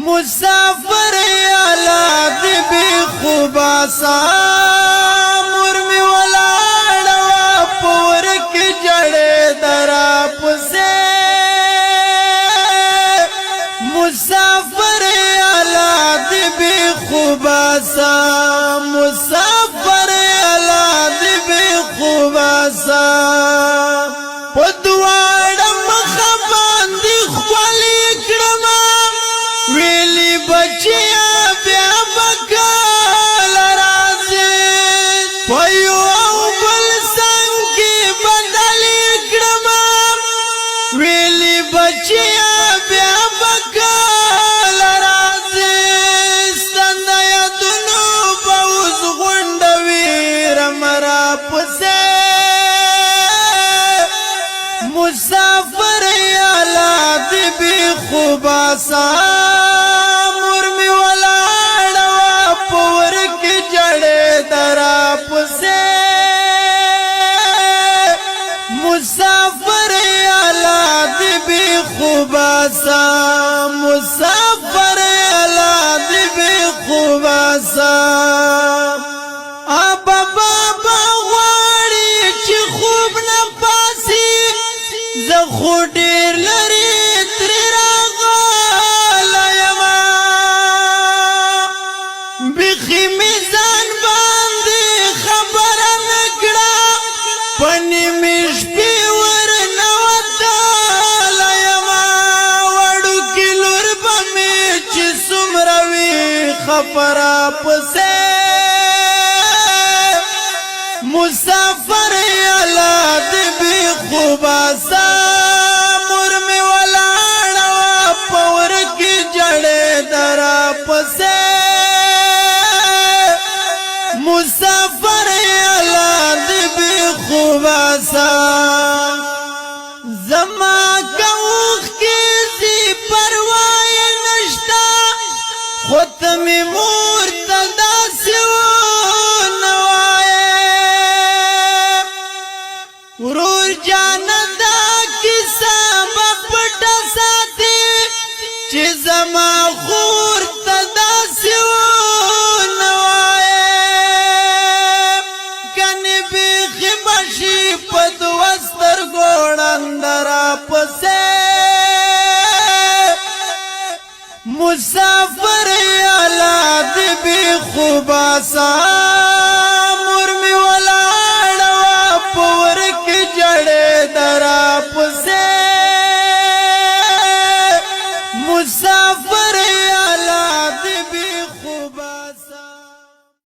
مسافر اعلی دی بی خوباسا مور می ولاړه پور کې جړې درا پسې مسافر اعلی دی بی خوباسا مسافر اعلی دی بی خوباسا پدواړه مخ باندې خولي کړم ویلی بچیا بیا بکال راځي پيو او بل څنګه بدلی کړم ویلی بچیا بیا بکال راځي ستنه دنو بوز غونډوي رمرا پسې مسافر اعلی دی بی خوباسا مور می ولاړه پور کې جړې درا پسې مسافر اعلی دی بی خوباسا مسافر اعلی دی بی خوباسا ابا بابا غواړي چې خوب نه پاسي زه خو ډېر لري ترې راغلی یمه بیخي مې ځان باندې خبره نه کړه په نیمې شپې ورنوتلی یمه وړوکې لور به مې چې څومره وي خبره پسې مسافر اعلی دی بی خوباسا مور می ولاړه پور کې جړې درا پسې مسافر اعلی دی بی خوباسا زما کوخ کې زی پروا نشتا خود می مور تدا ورور جان دا کیسه پټه ساتي چې زما خور تدا سیونه وای کني بیخي بشي په دوستر ګوړندرا پسې مسافر اعلی دی بی خوباسا